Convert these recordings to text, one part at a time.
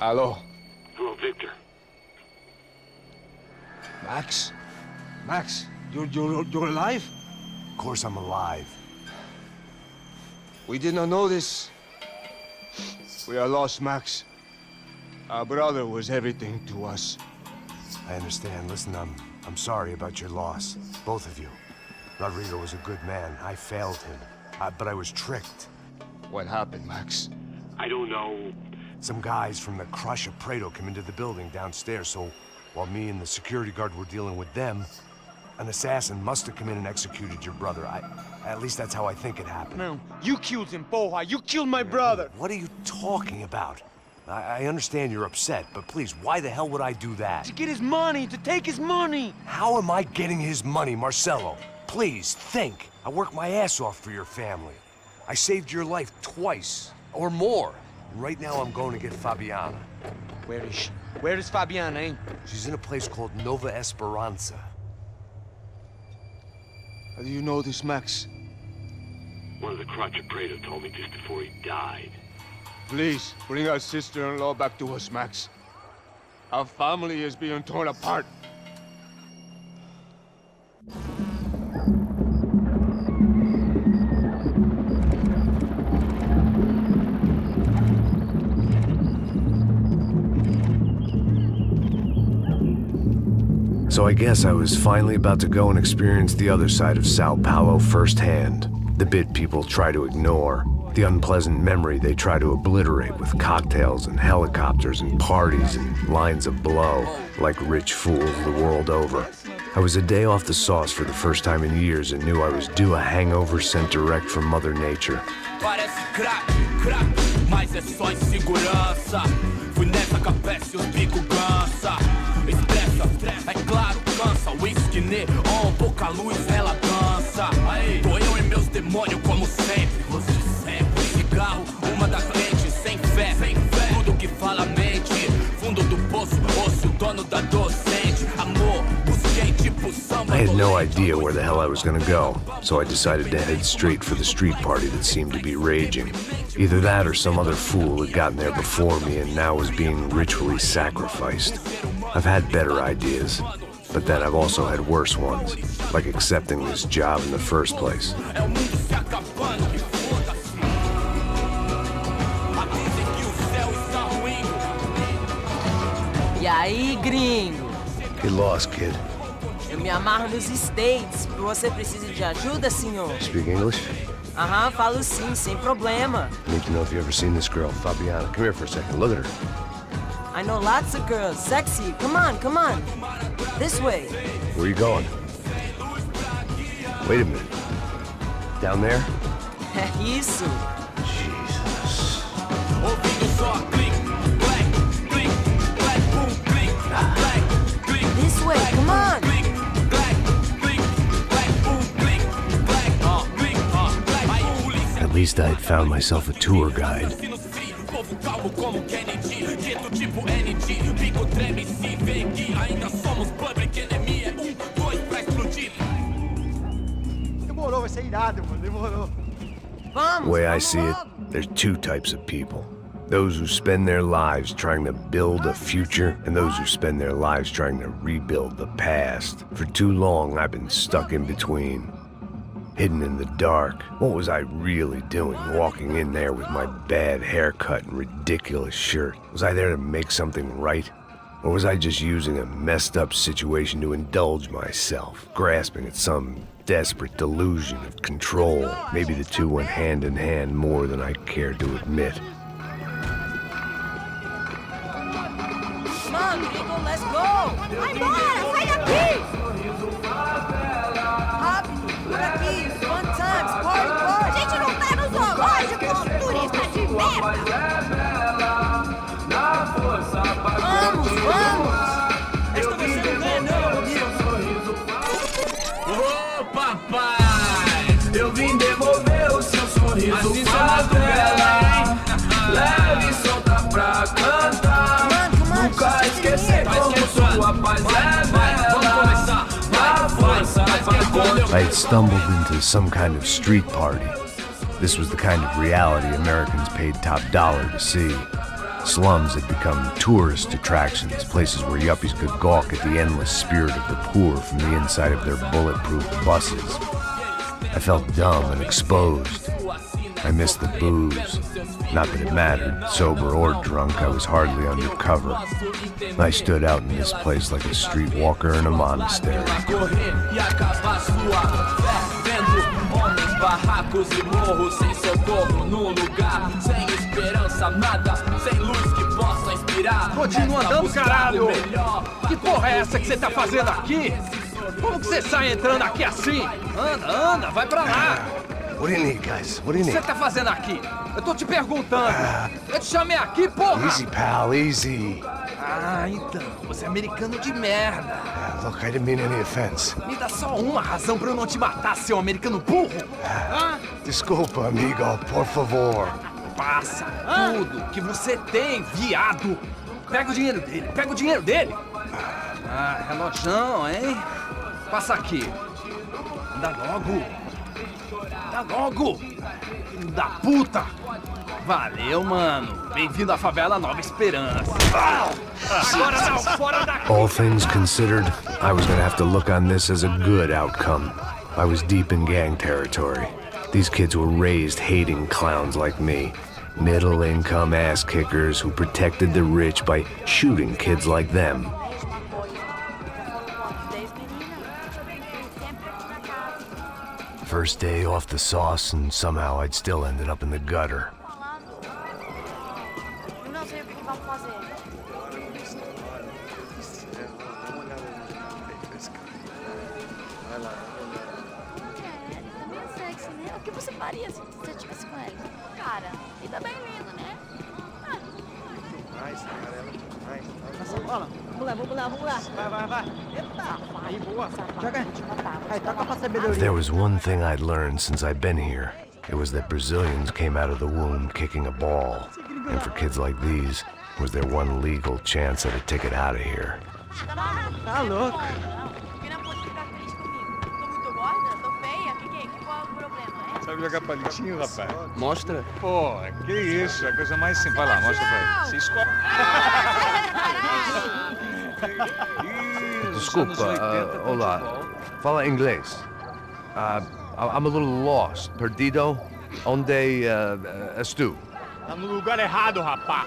Hello. Hello, Victor. Max? Max, you're alive? Of course I'm alive. We did not know this. We are lost, Max. Our brother was everything to us. I understand. Listen, I'm sorry about your loss. Both of you. Rodrigo was a good man. I failed him. But I was tricked. What happened, Max? I don't know. Some guys from the Crush of Prado came into the building downstairs, so while me and the security guard were dealing with them, an assassin must have come in and executed your brother. At least that's how I think it happened. No, you killed him, Boha. You killed my brother. What are you talking about? I understand you're upset, but please, why the hell would I do that? To get his money, to take his money. How am I getting his money, Marcelo? Please, think. I worked my ass off for your family. I saved your life twice, or more. Right now I'm going to get Fabiana. Where is she? Where is Fabiana, eh? She's in a place called Nova Esperanza. How do you know this, Max? One of the Crotch of Prado told me just before he died. Please, bring our sister-in-law back to us, Max. Our family is being torn apart. So I guess I was finally about to go and experience the other side of Sao Paulo firsthand. The bit people try to ignore. The unpleasant memory they try to obliterate with cocktails and helicopters and parties and lines of blow, like rich fools the world over. I was a day off the sauce for the first time in years and knew I was due a hangover sent direct from Mother Nature. Mas é só insegurança. Fui nessa café, seus bico cansa. Estressa, é claro, cansa. Whisky neon, pouca luz, ela dança. Tô eu e meus demônios como sempre. Você sempre. Cigarro, uma da frente, sem fé. Tudo que fala mente. Fundo do poço, osso, dono da docente. Amor, busquei tipo samba. I had no idea where the hell I was gonna go, so I decided to head straight for the street party that seemed to be raging. Either that or some other fool had gotten there before me and now was being ritually sacrificed. I've had better ideas, but then I've also had worse ones, like accepting this job in the first place. E aí, gringo? Get lost, kid. Eu me amarro nos States. Você precisa de ajuda, senhor? Speak English? Aham, falo sim, sem problema. I need to know if you've ever seen this girl, Fabiana. Come here for a second. Look at her. I know lots of girls. Sexy. Come on, come on. This way. Where are you going? Wait a minute. Down there? Isso. Jesus. This way, come on. At least I had found myself a tour guide. The way I see it, there's two types of people. Those who spend their lives trying to build a future, and those who spend their lives trying to rebuild the past. For too long, I've been stuck in between. Hidden in the dark. What was I really doing, walking in there with my bad haircut and ridiculous shirt? Was I there to make something right? Or was I just using a messed up situation to indulge myself, grasping at some desperate delusion of control? Maybe the two went hand in hand more than I cared to admit. Come on, gringo, let's go. Vai embora, sai daqui! Por aqui, fun times, party, party. A gente não tá no zoológico, turista de merda! Vamos, vamos. Esta você não ganha não, amigo. Ô papai, eu vim devolver o seu sorriso favela. Leve e solta pra cantar. Nunca esquecer como sua paz é bela. Na força I had stumbled into some kind of street party. This was the kind of reality Americans paid top dollar to see. Slums had become tourist attractions, places where yuppies could gawk at the endless spirit of the poor from the inside of their bulletproof buses. I felt dumb and exposed. I missed the booze. Not that it mattered. Sober or drunk, I was hardly undercover. I stood out in this place like a streetwalker in a monastery. Continua andando, caralho! Que porra é essa que você tá fazendo aqui? Como que você sai entrando aqui assim? Anda, anda, vai pra lá! What do you need, guys? What do you O que need? você tá fazendo aqui? Eu tô te perguntando. Eu te chamei aqui, porra! Easy, pal, easy. Ah, então, você é americano de merda. Look, I didn't mean any offense. Me dá só uma razão pra eu não te matar, seu americano burro. Desculpa, amigo, por favor. Passa tudo que você tem, viado. Pega o dinheiro dele, pega o dinheiro dele. Ah, relojão, hein? Passa aqui. Dá logo. Dá logo. Filho da puta. Valeu, mano. Bem-vindo à favela Nova Esperança. Agora não, fora daqui. All things considered, I was gonna have to look on this as a good outcome. I was deep in gang territory. These kids were raised hating clowns like me. Middle-income ass-kickers who protected the rich by shooting kids like them. First day off the sauce, and somehow I'd still ended up in the gutter. Não sei o que vamos fazer. É meio sexy, né? O que você faria se você estivesse com ele? Cara, ele tá bem lindo, né? Passa a bola. Vamos lá. Vai. Eita, vai, boa. Joga. Vai, toca pra If sabedoria. there was one thing I'd learned since I'd been here, it was that Brazilians came out of the womb kicking a ball. And for kids like these, was their one legal chance at a ticket out of here. Tá louco. Não pode ficar triste comigo. Tô muito gorda? Tô feia? Qual é o problema, hein? Sabe jogar palitinho, rapaz? Mostra. Pô, que isso, é a coisa mais simples. Vai lá, mostra pra ele. Se escolhe. Desculpa, olá. Fala inglês. I'm a little lost. Perdido? Onde és tu? Tá no lugar errado, rapá.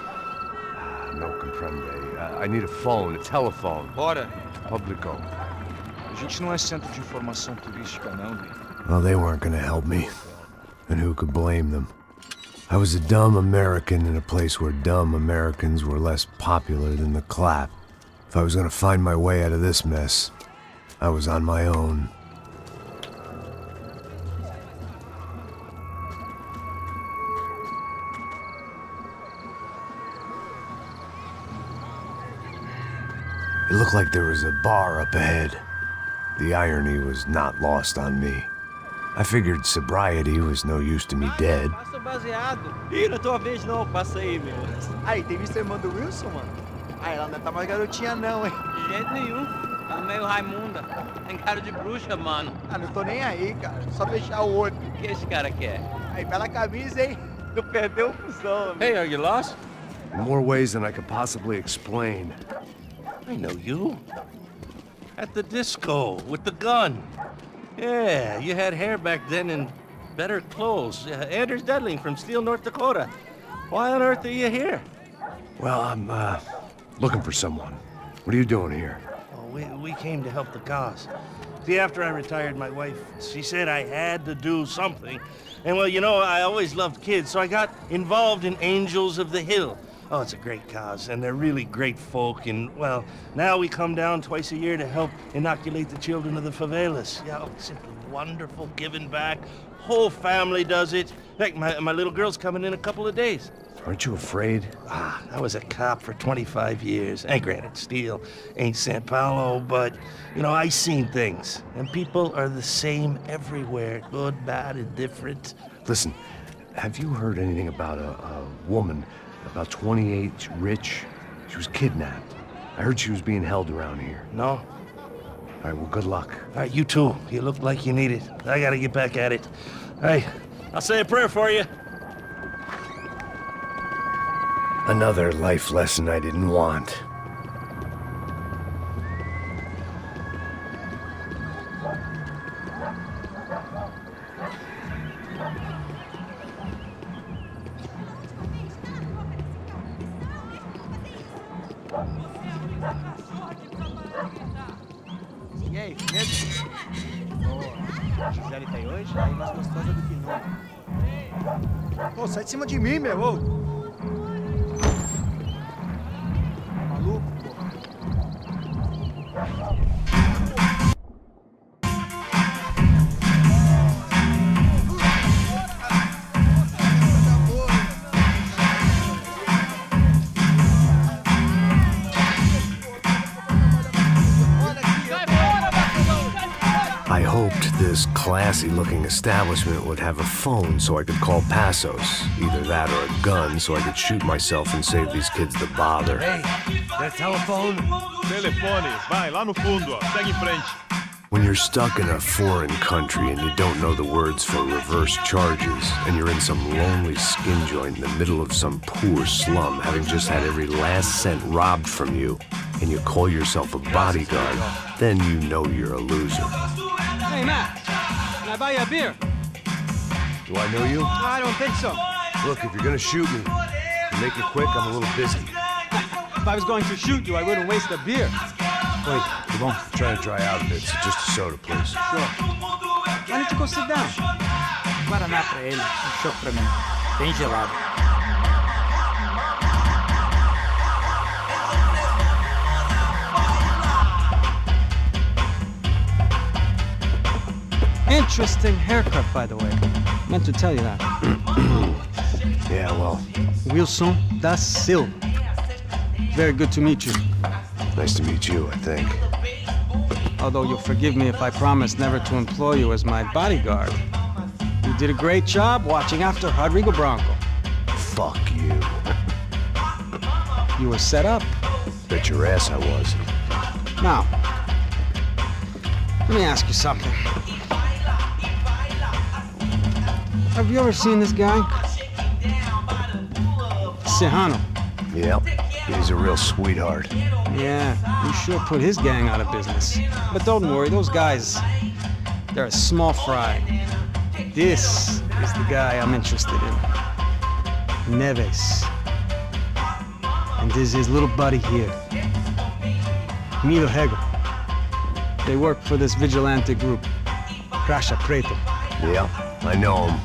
No comprende. I need a phone, a telephone. Bora. Publico. A gente não é centro de informação turística, não, Gui. Well, they weren't gonna help me. And who could blame them? I was a dumb American in a place where dumb Americans were less popular than the clap. If I was gonna find my way out of this mess, I was on my own. It looked like there was a bar up ahead. The irony was not lost on me. I figured sobriety was no use to me dead. Passa o baseado. Ih, não é tua vez não, passa aí, meu. Aí, tem visto a irmã do Wilson, mano? Ah, ela não tá mais garotinha não, hein? De jeito nenhum. Tá meio Raimunda. Tem cara de bruxa, mano. Ah, não tô nem aí, cara. Só fechar o olho. O que esse cara quer? Aí, bela camisa, hein? Não perdeu o fusão, amigo. Hey, are you lost? In more ways than I could possibly explain. I know you. At the disco, with the gun. Yeah, you had hair back then and better clothes. Anders Dedling from Steele, North Dakota. Why on earth are you here? Well, I'm, looking for someone. What are you doing here? Oh, we came to help the cause. See, after I retired, my wife, she said I had to do something. And well, you know, I always loved kids, so I got involved in Angels of the Hill. Oh, it's a great cause, and they're really great folk, and, well, now we come down twice a year to help inoculate the children of the favelas. Yeah, oh, it's simply wonderful, giving back. Whole family does it. In fact, my little girl's coming in a couple of days. Aren't you afraid? I was a cop for 25 years, and granted, Steele ain't San Paulo, but, you know, I seen things, and people are the same everywhere, good, bad, indifferent. Listen, have you heard anything about a woman about 28, rich? She was kidnapped. I heard she was being held around here. No? All right, well, good luck. All right, you too. You look like you need it. I gotta get back at it. Hey, I'll say a prayer for you. Another life lesson I didn't want. E aí, beleza? Boa. Gisele tá aí hoje? Aí mais gostosa do que nunca. Ô, sai de cima de mim, meu! Ô. Maluco, porra. I hoped this classy-looking establishment would have a phone so I could call Passos. Either that or a gun so I could shoot myself and save these kids the bother. Hey, their telephone? Telefone, vai, lá no fundo, ó. Segue em frente. When you're stuck in a foreign country and you don't know the words for reverse charges, and you're in some lonely skin joint in the middle of some poor slum, having just had every last cent robbed from you, and you call yourself a bodyguard, then you know you're a loser. Hey, Matt, can I buy you a beer? Do I know you? I don't think so. Look, if you're gonna shoot me, make it quick, I'm a little busy. If I was going to shoot you, I wouldn't waste a beer. Wait, come on. I'm trying to dry out a bit, so just a soda, please. Sure. Why don't you go sit down? Guaraná pra ele, chopp pra mim. Bem gelado. Interesting haircut, by the way. Meant to tell you that. Yeah, well, Wilson da Silva. Very good to meet you. nice to meet you, I think. Although you'll forgive me if I promise never to employ you as my bodyguard. You did a great job watching after Rodrigo Bronco. Fuck you. You were set up. Bet your ass I was. Now, let me ask you something. Have you ever seen this guy? Serrano. Yep, he's a real sweetheart. Yeah, you sure put his gang out of business. But don't worry, those guys, they're a small fry. This is the guy I'm interested in. Neves. And this is his little buddy here. Milo Hegel. They work for this vigilante group, Crasha Preto. Yeah, I know him.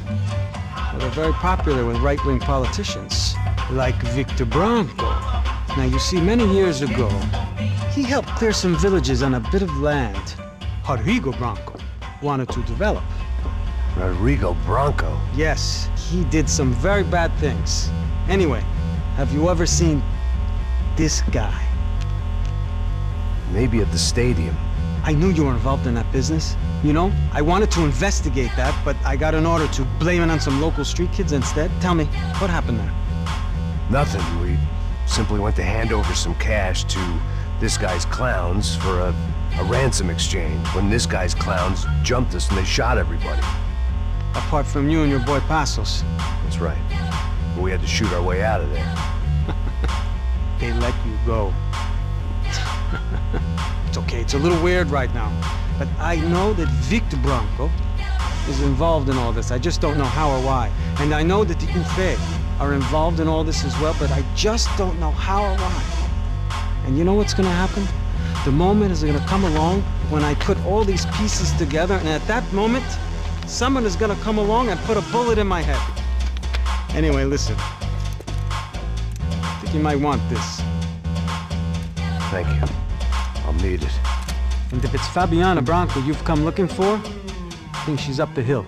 Well, they're very popular with right-wing politicians, like Victor Bronco. Now, you see, many years ago, he helped clear some villages on a bit of land Rodrigo Bronco wanted to develop. Rodrigo Bronco? Yes, he did some very bad things. Anyway, have you ever seen this guy? Maybe at the stadium. I knew you were involved in that business. You know, I wanted to investigate that, but I got an order to blame it on some local street kids instead. Tell me, what happened there? Nothing. We simply went to hand over some cash to this guy's clowns for a ransom exchange when this guy's clowns jumped us and they shot everybody. Apart from you and your boy Passos. That's right. But we had to shoot our way out of there. They let you go. It's okay, it's a little weird right now. But I know that Victor Bronco is involved in all this. I just don't know how or why. And I know that the Ufe are involved in all this as well, but I just don't know how or why. And you know what's gonna happen? The moment is gonna come along when I put all these pieces together, and at that moment, someone is gonna come along and put a bullet in my head. Anyway, listen. I think you might want this. Thank you. I'll need it. And if it's Fabiana Bronco you've come looking for, I think she's up the hill.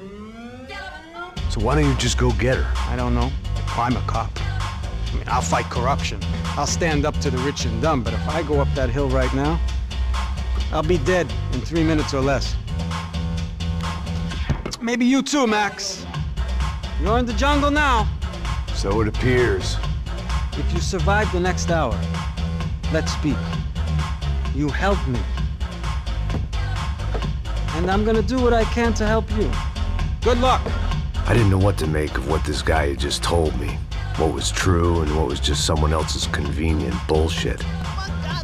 So why don't you just go get her? I don't know. I'm a cop. I mean, I'll fight corruption. I'll stand up to the rich and dumb, but if I go up that hill right now, I'll be dead in 3 minutes or less. Maybe you too, Max. You're in the jungle now. So it appears. If you survive the next hour, let's speak. You helped me. And I'm gonna do what I can to help you. Good luck. I didn't know what to make of what this guy had just told me. what was true and what was just someone else's convenient bullshit.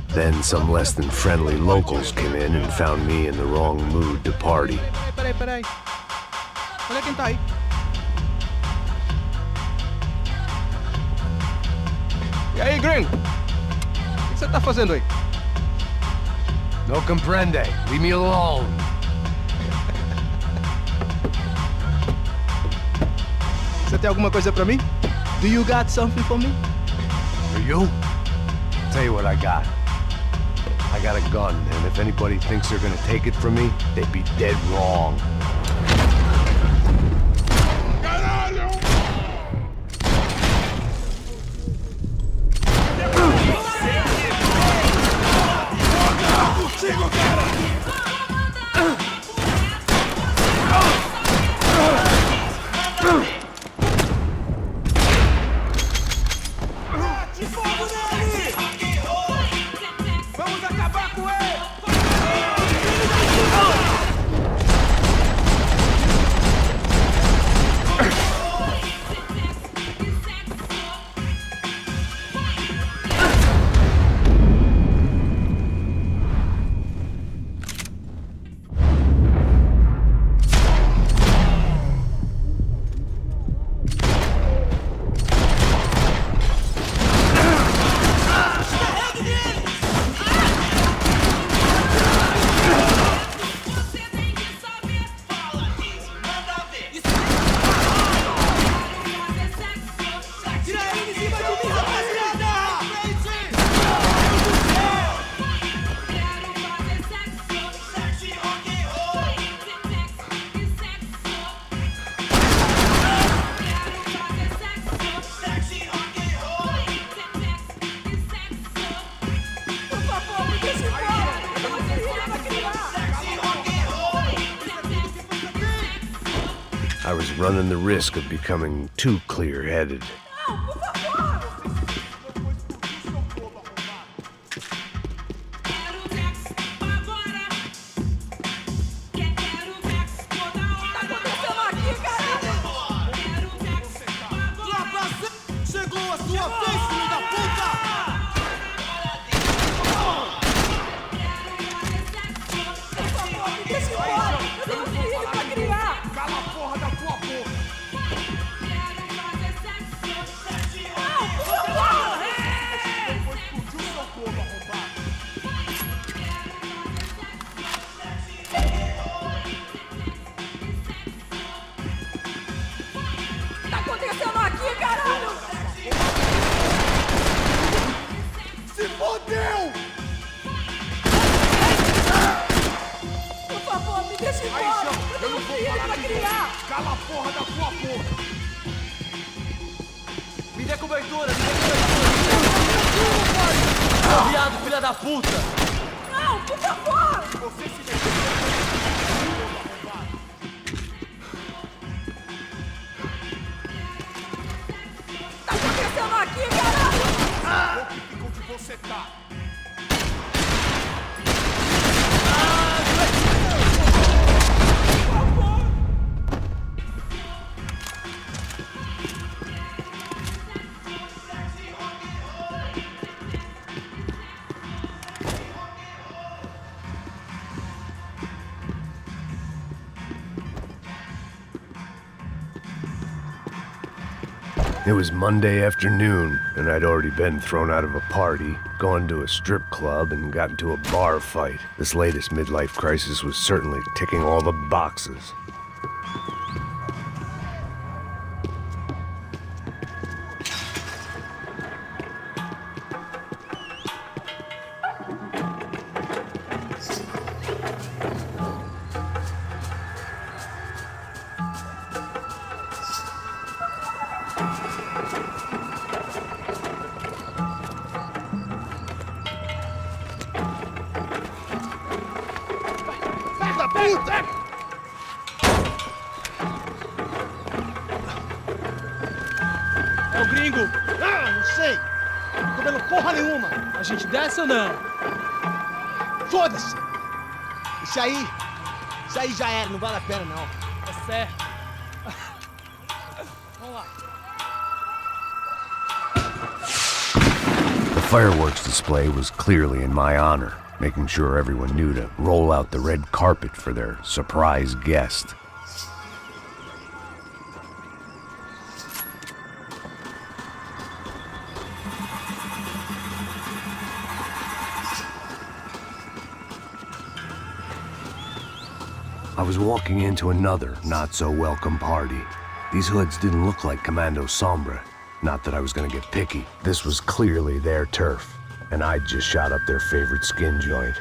Then some less than friendly locals came in and found me in the wrong mood to party. Peraí. Olha quem tá aí. E aí, gringo? O que você tá fazendo aí? No comprende. Leave me alone. Você tem alguma coisa pra mim? Do you got something for me? For you? Tell you what I got. I got a gun, and if anybody thinks they're gonna take it from me, they'd be dead wrong. I was running the risk of becoming too clear-headed. Cala a porra da tua boca! Me dê cobertura, viado, filha da puta! Não, por favor! Você se deixou Tá acontecendo aqui, caralho? Ah! Que fica onde você tá! It was Monday afternoon, and I'd already been thrown out of a party, gone to a strip club, and got into a bar fight. This latest midlife crisis was certainly ticking all the boxes. É o gringo! Ah, não sei! Não tô vendo porra nenhuma! A gente desce ou não? Foda-se! Isso aí já era, não vale a pena não. É certo. Vamos lá. fireworks display was clearly in my honor, making sure everyone knew to roll out the red carpet for their surprise guest. I was walking into another not-so-welcome party. These hoods didn't look like Commando Sombra. Not that I was gonna get picky. This was clearly their turf, and I'd just shot up their favorite skin joint.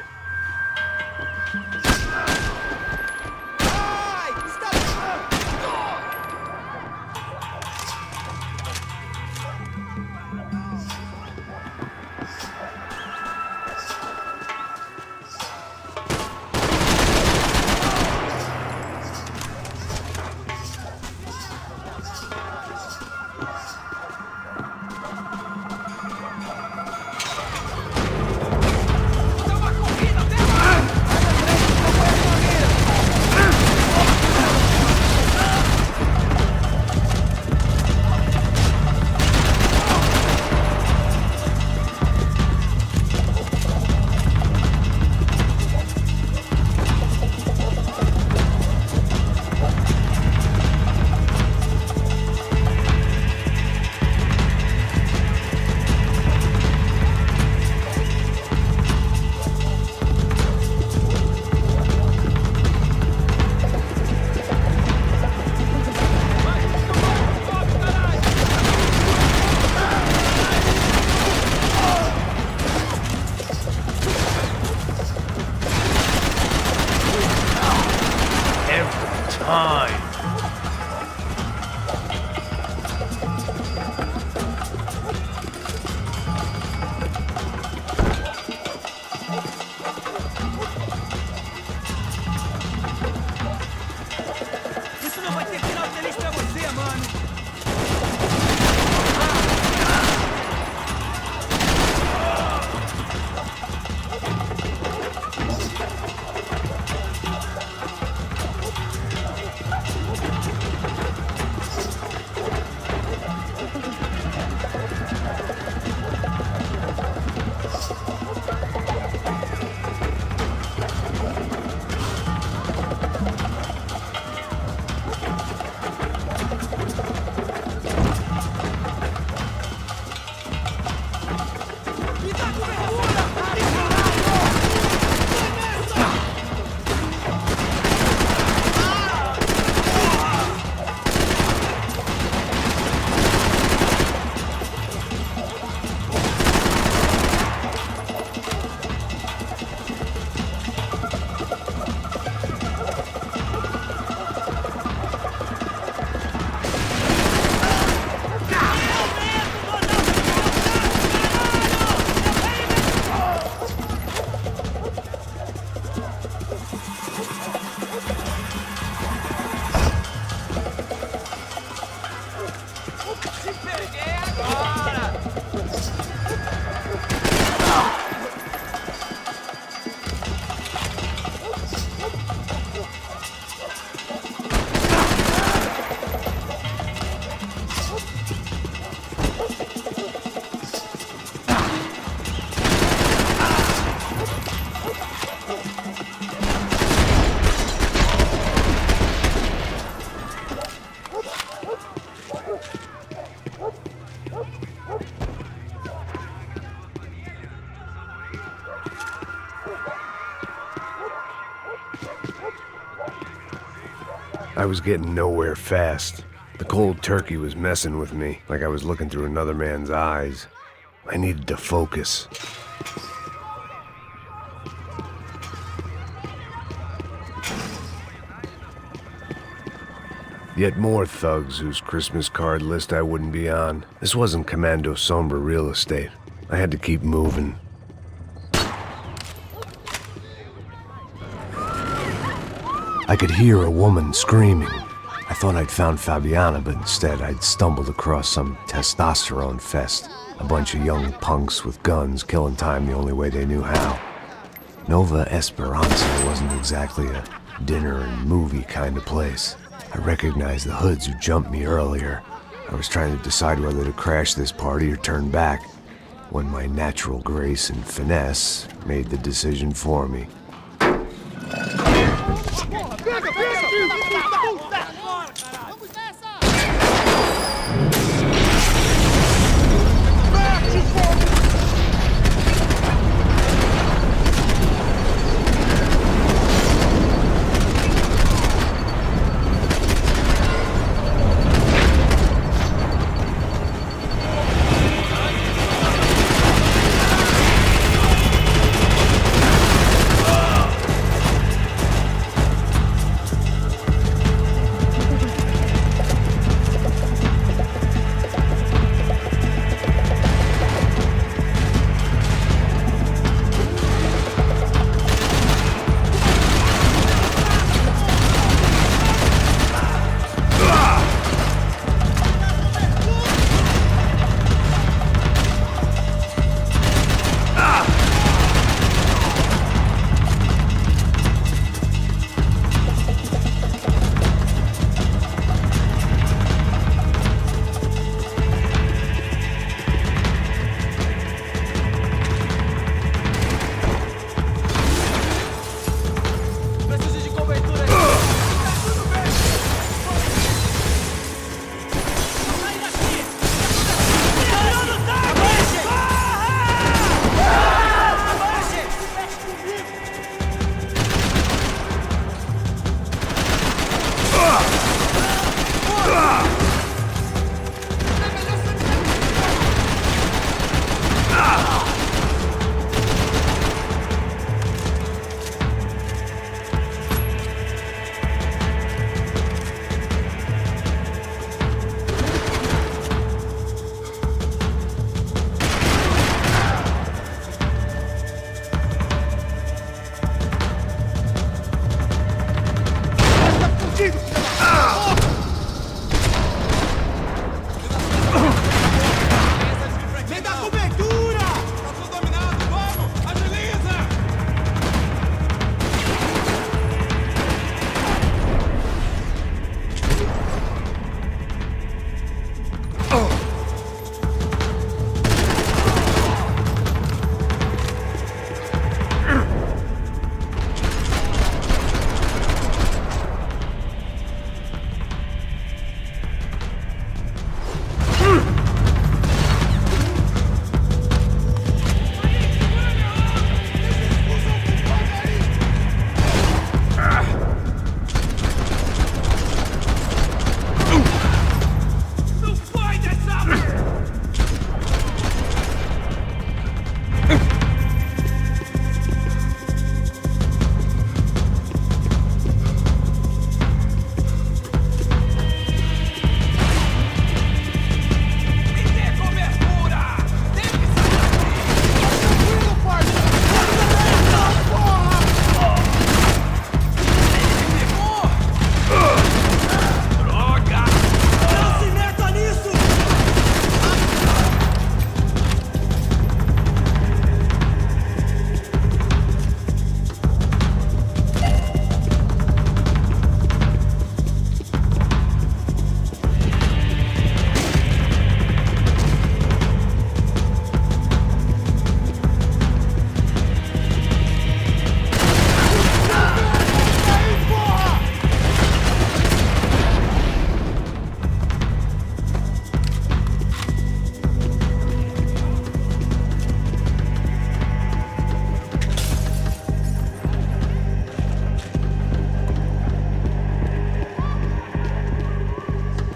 I was getting nowhere fast. The cold turkey was messing with me, like I was looking through another man's eyes. I needed to focus. Yet more thugs whose Christmas card list I wouldn't be on. This wasn't Commando Sombra real estate. I had to keep moving. I could hear a woman screaming. I thought I'd found Fabiana, but instead I'd stumbled across some testosterone fest. A bunch of young punks with guns killing time the only way they knew how. Nova Esperanza wasn't exactly a dinner and movie kind of place. I recognized the hoods who jumped me earlier. I was trying to decide whether to crash this party or turn back. when my natural grace and finesse made the decision for me.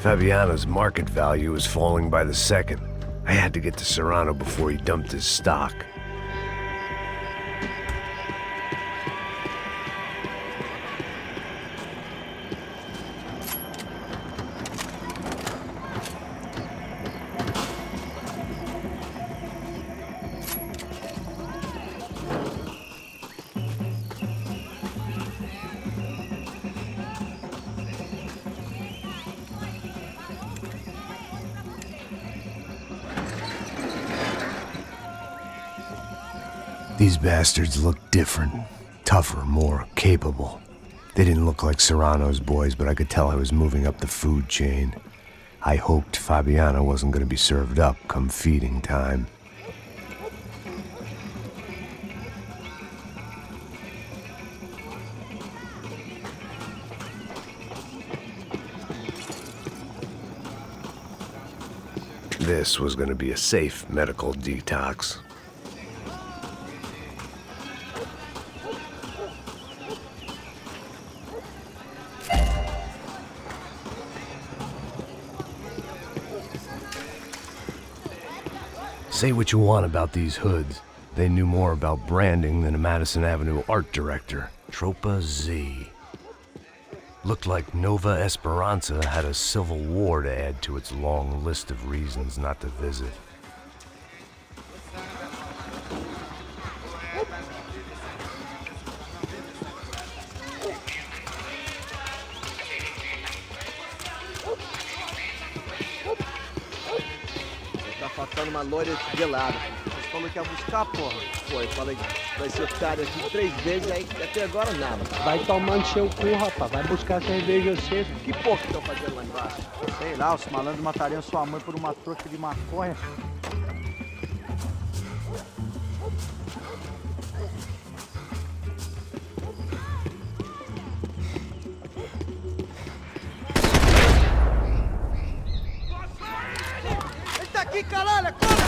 Fabiana's market value is falling by the second. I had to get to Serrano before he dumped his stock. These bastards looked different, tougher, more capable. They didn't look like Serrano's boys, but I could tell I was moving up the food chain. I hoped Fabiana wasn't going to be served up come feeding time. this was going to be a safe medical detox. Say what you want about these hoods. They knew more about branding than a Madison Avenue art director. Tropa Z. Looked like Nova Esperanza had a civil war to add to its long list of reasons not to visit. Tá faltando uma loira gelada. Você falou que ia buscar, porra. Foi, falei que vai ser otário aqui 3 vezes, aí até agora nada. Vai tomando seu cu, rapaz. Vai buscar cerveja cedo. Que porra que estão fazendo lá embaixo? Sei lá, os malandros matariam sua mãe por uma trouxa de maconha. Ele tá aqui, caralho! Corre!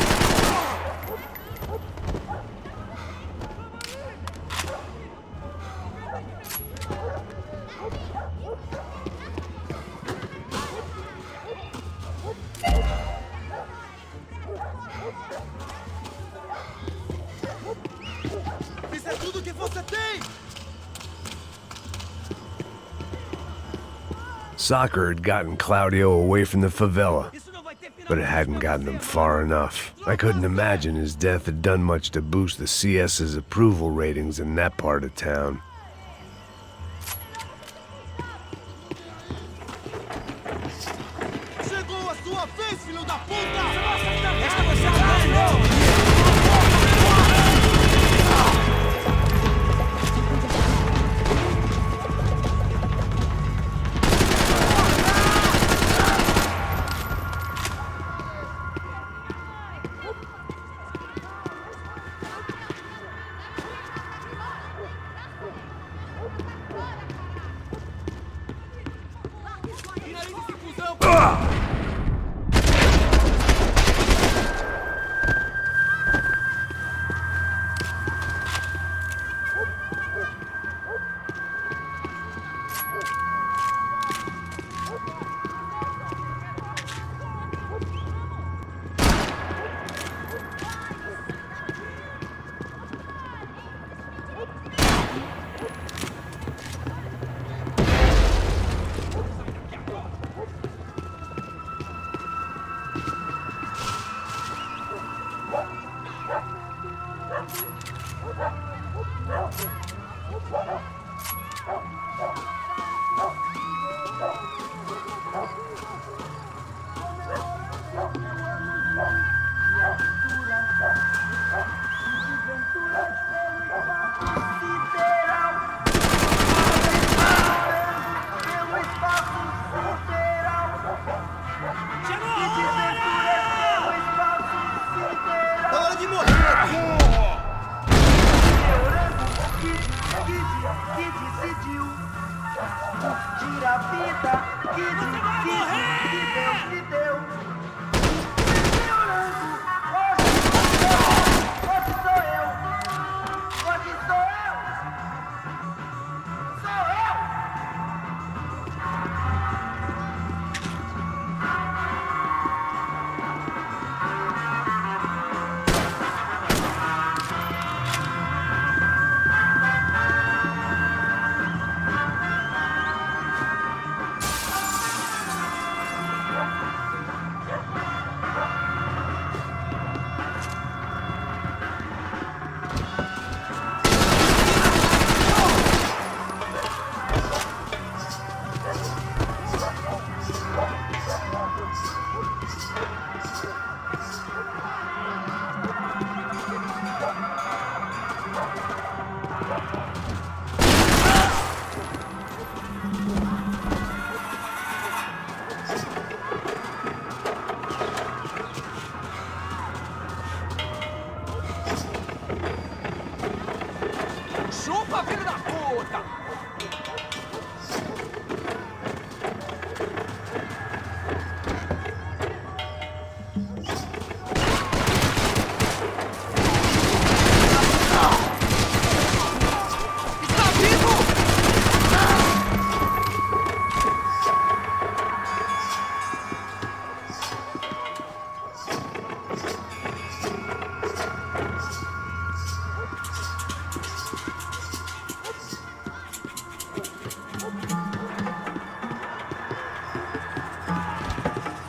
Isso é tudo que você tem! Soccer had gotten Claudio away from the favela, but it hadn't gotten him far enough. I couldn't imagine his death had done much to boost the CS's approval ratings in that part of town. Chegou a sua vez, filho da puta!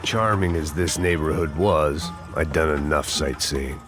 charming as this neighborhood was, I'd done enough sightseeing.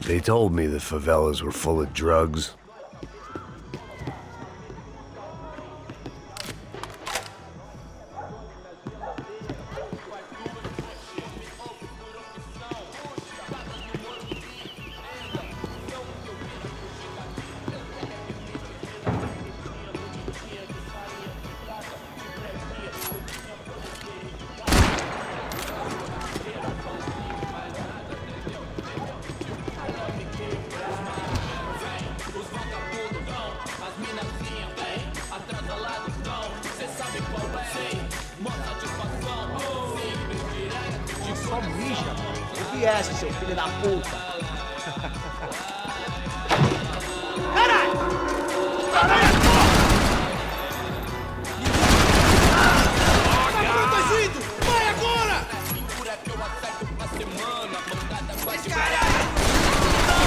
They told me the favelas were full of drugs. Só mija. O que é esse, seu filho da puta? Caralho! Caralho! Tá protegido! Vai agora! Mas caralho!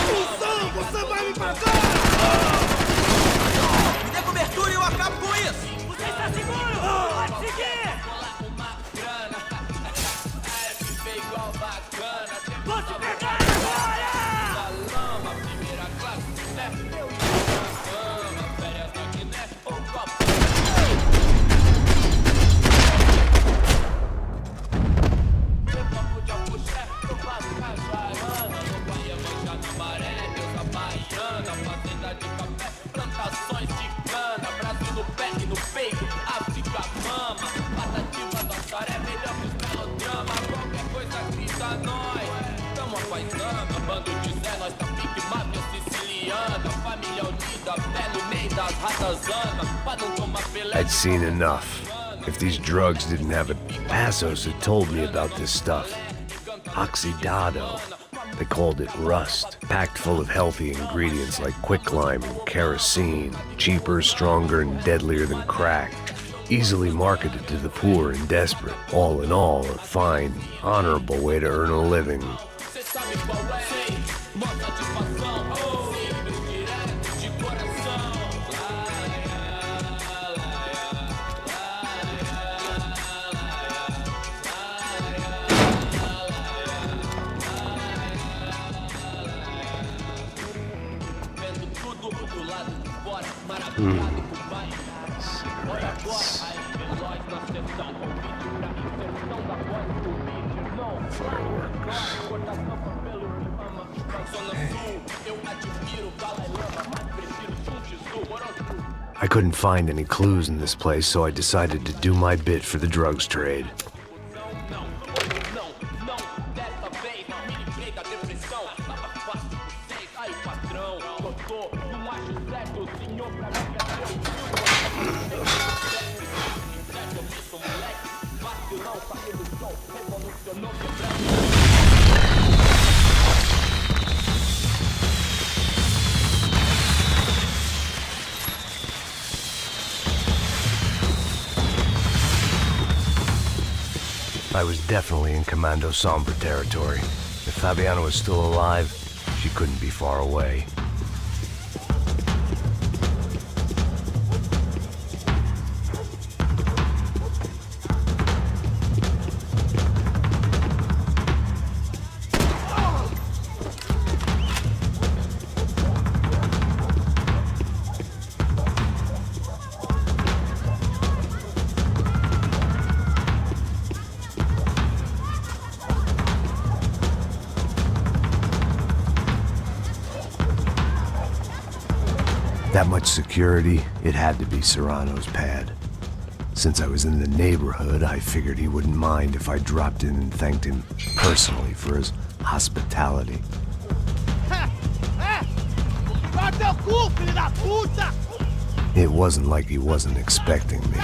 Cusão, você vai me pagar! Me dê cobertura e eu acabo com isso! Você está seguro? Pode seguir! Vou te pegar agora! Plantações de cana, Brasil no pé e no peito, África mama, patativa da saré, melhor que os melodramas, qualquer coisa grita nós, tamo apaisando, bando de Zé, nós tá pique máfia siciliana, família unida, pé no meio das ratas anas, pra não tomar pelé. I'd seen enough. If these drugs didn't have it, Passos had told me about this stuff. Oxidado. They called it rust, packed full of healthy ingredients like quicklime and kerosene, cheaper, stronger, and deadlier than crack. Easily marketed to the poor and desperate. All in all, a fine, honorable way to earn a living. I couldn't find any clues in this place, so I decided to do my bit for the drugs trade. was definitely in Commando Sombra territory. If Fabiana was still alive, she couldn't be far away. That much security, it had to be Serrano's pad. Since I was in the neighborhood, I figured he wouldn't mind if I dropped in and thanked him personally for his hospitality. It wasn't like he wasn't expecting me.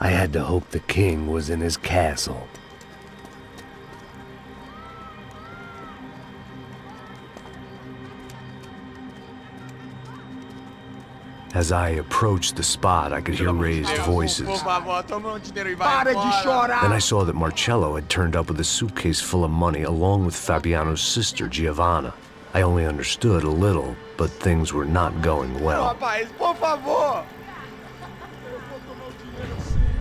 I had to hope the king was in his castle. As I approached the spot, I could hear raised voices. Then I saw that Marcello had turned up with a suitcase full of money along with Fabiano's sister, Giovanna. I only understood a little, but things were not going well.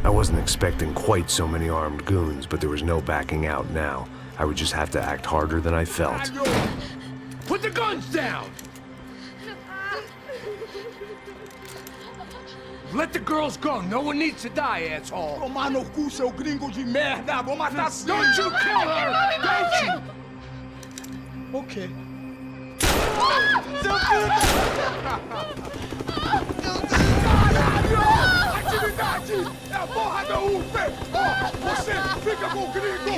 I wasn't expecting quite so many armed goons, but there was no backing out now. I would just have to act harder than I felt. Put the guns down! Let the girls go. No one needs to die, asshole. Tomar no cu, seu gringo de merda! Vou matar sim! Don't you kill her! Don't you! Ok. Seu filho Caralho! Atividade! É a porra da UP! Você fica com o gringo!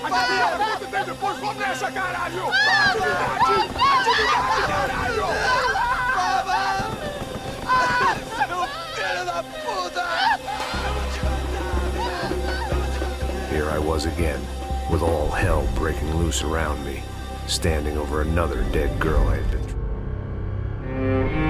Adivinha a conta dele depois, vamos nessa, caralho! Atividade! Atividade, caralho! Here I was again, with all hell breaking loose around me, standing over another dead girl I had been...